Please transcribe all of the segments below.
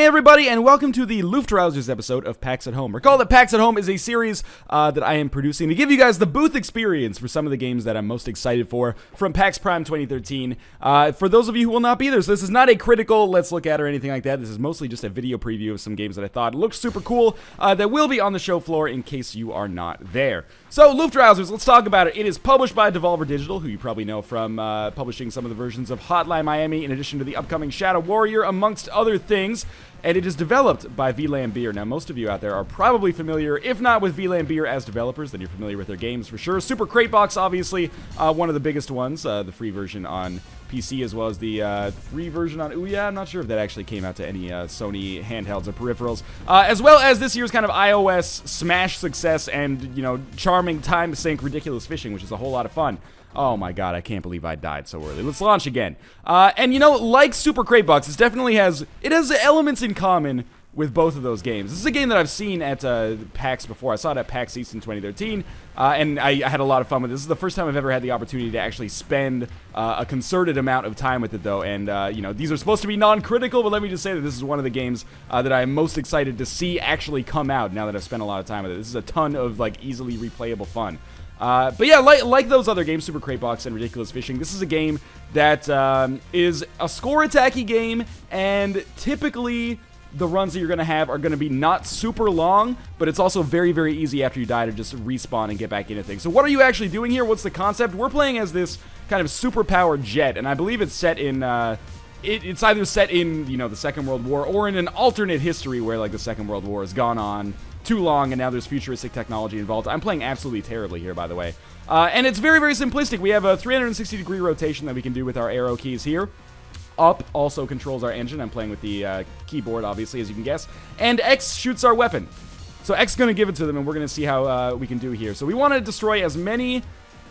Hey everybody, and welcome to the Luftrausers episode of PAX at Home. Recall that PAX at Home is a series that I am producing to give you guys the booth experience for some of the games that I'm most excited for from PAX Prime 2013. For those of you who will not be there, so this is not a critical let's look at or anything like that. This is mostly just a video preview of some games that I thought looked super cool that will be on the show floor in case you are not there. So, Luftrausers, let's talk about it. It is published by Devolver Digital, who you probably know from publishing some of the versions of Hotline Miami, in addition to the upcoming Shadow Warrior, amongst other things. And it is developed by Vlambeer. Now, most of you out there are probably familiar, if not with Vlambeer as developers, then you're familiar with their games for sure. Super Crate Box, obviously, one of the biggest ones, the free version on PC, as well as the free version on Ouya. I'm not sure if that actually came out to any Sony handhelds or peripherals. As well as this year's kind of iOS smash success and, you know, charming time sync ridiculous fishing, which is a whole lot of fun. Oh my god, I can't believe I died so early. Let's launch again. And you know, like Super Crate Box, it definitely has elements in common with both of those games. This is a game that I've seen at PAX before. I saw it at PAX East in 2013, and I had a lot of fun with it. This is the first time I've ever had the opportunity to actually spend a concerted amount of time with it, though. And, you know, these are supposed to be non-critical, but let me just say that this is one of the games that I'm most excited to see actually come out now that I've spent a lot of time with it. This is a ton of, like, easily replayable fun. But yeah, like those other games, Super Crate Box and Ridiculous Fishing, this is a game that is a score-attacky game, and typically the runs that you're going to have are going to be not super long, but it's also very, very easy after you die to just respawn and get back into things. So what are you actually doing here? What's the concept? We're playing as this kind of super-powered jet, and I believe it's set in... It's either set in, you know, the Second World War or in an alternate history where, like, the Second World War has gone on too long and now there's futuristic technology involved. I'm playing absolutely terribly here, by the way. And it's very, very simplistic. We have a 360-degree rotation that we can do with our arrow keys here. Up also controls our engine. I'm playing with the keyboard, obviously, as you can guess. And X shoots our weapon. So X is going to give it to them, and we're going to see how we can do here. So we want to destroy as many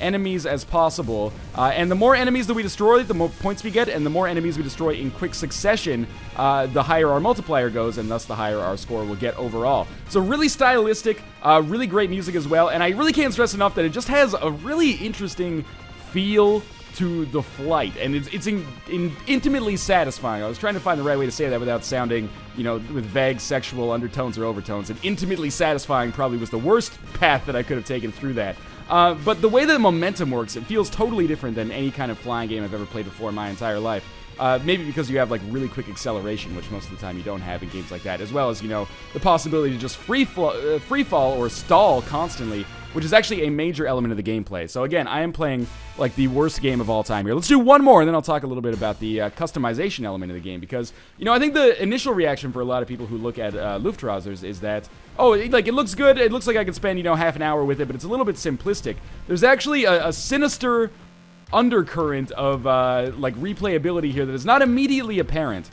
enemies as possible, and the more enemies that we destroy, the more points we get, and the more enemies we destroy in quick succession, the higher our multiplier goes, and thus the higher our score will get overall. So really stylistic, really great music as well, and I really can't stress enough that it just has a really interesting feel to the flight, and it's intimately satisfying. I was trying to find the right way to say that without sounding, you know, with vague sexual undertones or overtones, and intimately satisfying probably was the worst path that I could have taken through that. But the way that momentum works, it feels totally different than any kind of flying game I've ever played before in my entire life. Maybe because you have, like, really quick acceleration, which most of the time you don't have in games like that, as well as, you know, the possibility to just free fall or stall constantly, which is actually a major element of the gameplay. So again, I am playing, like, the worst game of all time here. Let's do one more, and then I'll talk a little bit about the customization element of the game, because, you know, I think the initial reaction for a lot of people who look at Luftrausers is that, oh, it looks good, it looks like I could spend, you know, half an hour with it, but it's a little bit simplistic. There's actually a sinister undercurrent of, like, replayability here that is not immediately apparent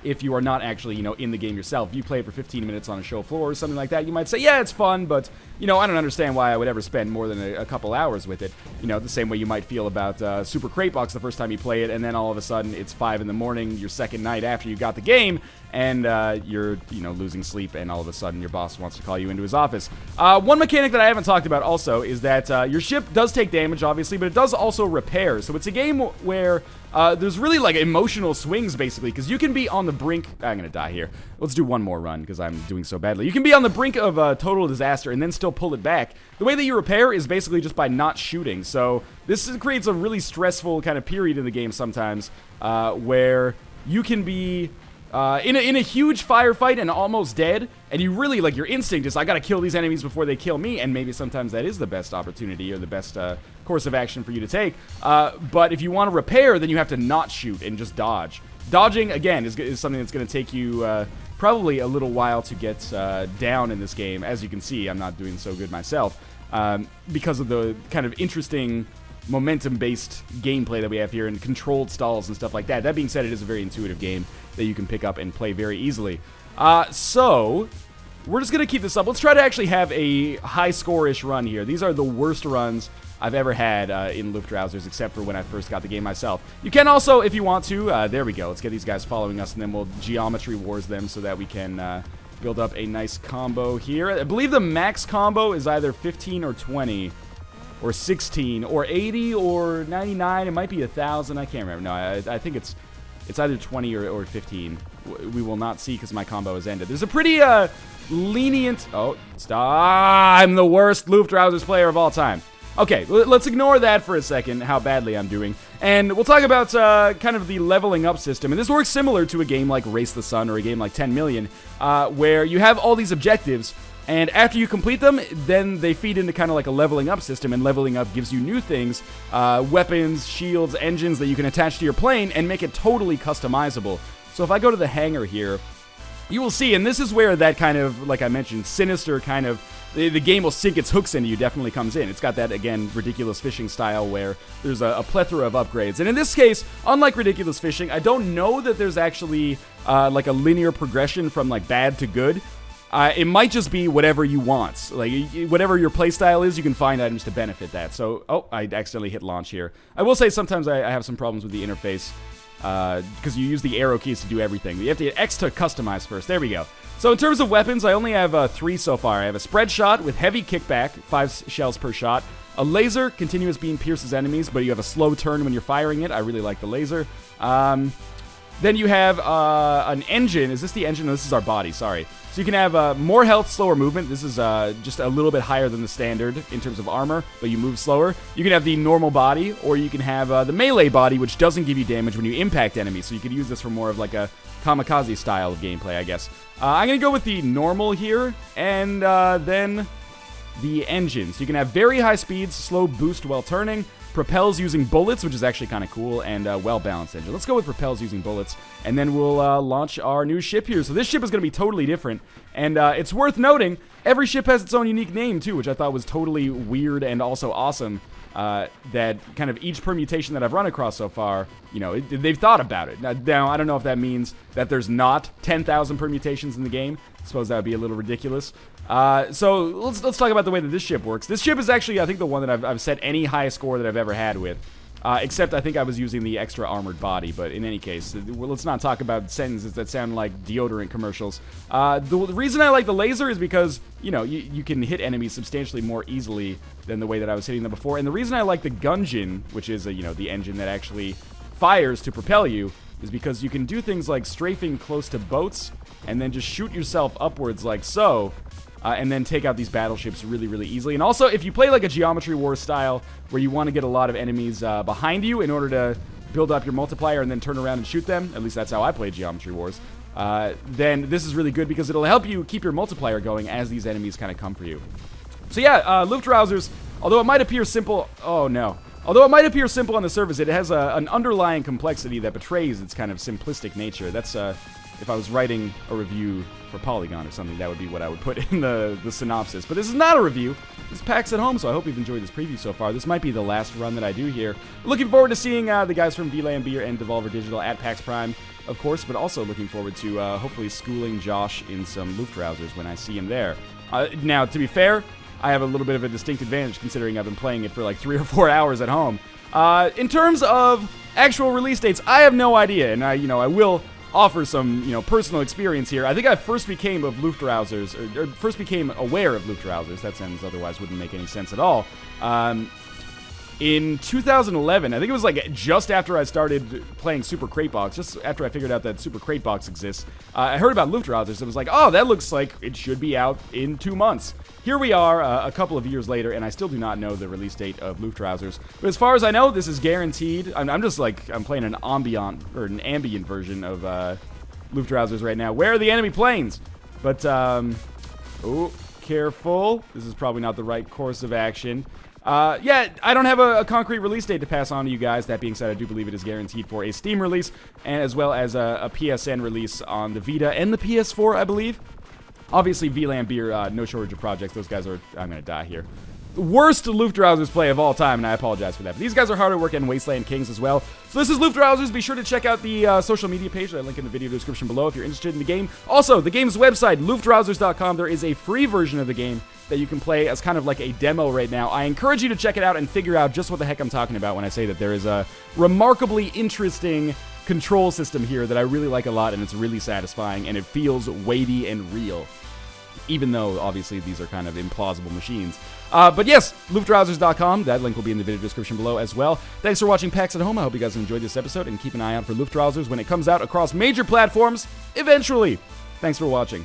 if you are not actually, you know, in the game yourself. If you play it for 15 minutes on a show floor or something like that, you might say, yeah, it's fun, but, you know, I don't understand why I would ever spend more than a couple hours with it. You know, the same way you might feel about Super Crate Box the first time you play it, and then all of a sudden it's 5 in the morning, your second night after you got the game, and you're, you know, losing sleep, and all of a sudden your boss wants to call you into his office. One mechanic that I haven't talked about also is that your ship does take damage, obviously, but it does also repair. So it's a game where there's really, like, emotional swings, basically, because you can be on the brink... I'm gonna die here. Let's do one more run, because I'm doing so badly. You can be on the brink of total disaster and then still pull it back. The way that you repair is basically just by not shooting. So this creates a really stressful kind of period in the game sometimes, where you can be... in a huge firefight and almost dead, and you really, like, your instinct is, I gotta kill these enemies before they kill me, and maybe sometimes that is the best opportunity or the best course of action for you to take. But if you want to repair, then you have to not shoot and just dodge. Dodging, again, is something that's going to take you probably a little while to get down in this game. As you can see, I'm not doing so good myself because of the kind of interesting momentum-based gameplay that we have here and controlled stalls and stuff like that. That being said, it is a very intuitive game that you can pick up and play very easily. So we're just going to keep this up. Let's try to actually have a high score-ish run here. These are the worst runs I've ever had in Luftrausers, except for when I first got the game myself. You can also, if you want to, there we go. Let's get these guys following us, and then we'll geometry wars them so that we can build up a nice combo here. I believe the max combo is either 15 or 20. Or 16, or 80, or 99. It might be 1,000. I can't remember. No, I think it's either 20 or 15. we will not see because my combo has ended. There's a pretty lenient... Oh, stop. I'm the worst Luftrausers player of all time. Okay, let's ignore that for a second, how badly I'm doing. And we'll talk about kind of the leveling up system. And this works similar to a game like Race the Sun or a game like 10 Million, where you have all these objectives, and after you complete them, then they feed into kind of like a leveling up system, and leveling up gives you new things, weapons, shields, engines that you can attach to your plane and make it totally customizable. So if I go to the hangar here, you will see, and this is where that kind of, like I mentioned, sinister kind of, the game will sink its hooks into you definitely comes in. It's got that, again, ridiculous fishing style where there's a plethora of upgrades. And in this case, unlike ridiculous fishing, I don't know that there's actually like a linear progression from like bad to good. It might just be whatever you want. Like, whatever your playstyle is, you can find items to benefit that. So, oh, I accidentally hit launch here. I will say sometimes I have some problems with the interface because you use the arrow keys to do everything. You have to hit X to customize first. There we go. So in terms of weapons, I only have 3 so far. I have a spread shot with heavy kickback, 5 shells per shot. A laser, continuous beam pierces enemies, but you have a slow turn when you're firing it. I really like the laser. Then you have an engine. Is this the engine? No, this is our body, sorry. So you can have more health, slower movement. This is just a little bit higher than the standard in terms of armor, but you move slower. You can have the normal body, or you can have the melee body, which doesn't give you damage when you impact enemies. So you could use this for more of like a kamikaze style of gameplay, I guess. I'm going to go with the normal here, and then the engine. So you can have very high speeds, slow boost while turning, propels using bullets, which is actually kind of cool, and well-balanced engine. Let's go with propels using bullets, and then we'll launch our new ship here. So this ship is going to be totally different, and it's worth noting, every ship has its own unique name, too, which I thought was totally weird and also awesome. That kind of each permutation that I've run across so far, you know, they've thought about it. Now, I don't know if that means that there's not 10,000 permutations in the game. I suppose that would be a little ridiculous. So let's talk about the way that this ship works. This ship is actually, I think, the one that I've set any high score that I've ever had with. Except I think I was using the extra armored body, but in any case, let's not talk about sentences that sound like deodorant commercials. The reason I like the laser is because, you know, you can hit enemies substantially more easily than the way that I was hitting them before. And the reason I like the gungeon, which is, you know, the engine that actually fires to propel you, is because you can do things like strafing close to boats and then just shoot yourself upwards like so. And then take out these battleships really, really easily. And also, if you play like a Geometry Wars style, where you want to get a lot of enemies behind you in order to build up your multiplier and then turn around and shoot them, at least that's how I play Geometry Wars, then this is really good because it'll help you keep your multiplier going as these enemies kind of come for you. So yeah, Luftrausers, although it might appear simple... Oh, no. Although it might appear simple on the surface, it has an underlying complexity that betrays its kind of simplistic nature. That's... if I was writing a review for Polygon or something, that would be what I would put in the synopsis. But this is not a review. This is PAX at Home, so I hope you've enjoyed this preview so far. This might be the last run that I do here. Looking forward to seeing the guys from VLAN Beer and Devolver Digital at PAX Prime, of course, but also looking forward to hopefully schooling Josh in some Luftrausers when I see him there. Now, to be fair, I have a little bit of a distinct advantage considering I've been playing it for like 3 or 4 hours at home. In terms of actual release dates, I have no idea, and I will offer some, personal experience here. I think I first became of Luftrausers, or first became aware of Luftrausers. That sentence otherwise wouldn't make any sense at all. In 2011, I think it was like just after I started playing Super Crate Box, just after I figured out that Super Crate Box exists, I heard about Luftrausers and was like, oh, that looks like it should be out in 2 months. Here we are a couple of years later, and I still do not know the release date of Luftrausers. But as far as I know, this is guaranteed. I'm just like, I'm playing an ambient version of Luftrausers right now. Where are the enemy planes? But, oh, careful. This is probably not the right course of action. Yeah, I don't have a concrete release date to pass on to you guys. That being said, I do believe it is guaranteed for a Steam release, and as well as a PSN release on the Vita and the PS4, I believe. Obviously, VLAN Beer, no shortage of projects. Those guys are... I'm gonna die here. Worst Luftrausers play of all time, and I apologize for that. But these guys are hard at work and Wasteland Kings as well. So this is Luftrausers. Be sure to check out the social media page that I link in the video description below if you're interested in the game. Also, the game's website, luftrausers.com, there is a free version of the game that you can play as kind of like a demo right now. I encourage you to check it out and figure out just what the heck I'm talking about when I say that there is a remarkably interesting control system here that I really like a lot, and it's really satisfying, and it feels weighty and real. even though obviously these are kind of implausible machines. But yes, Luftrausers.com. That link will be in the video description below as well. Thanks for watching PAX at Home. I hope you guys enjoyed this episode, and keep an eye out for Luftrausers when it comes out across major platforms eventually. Thanks for watching.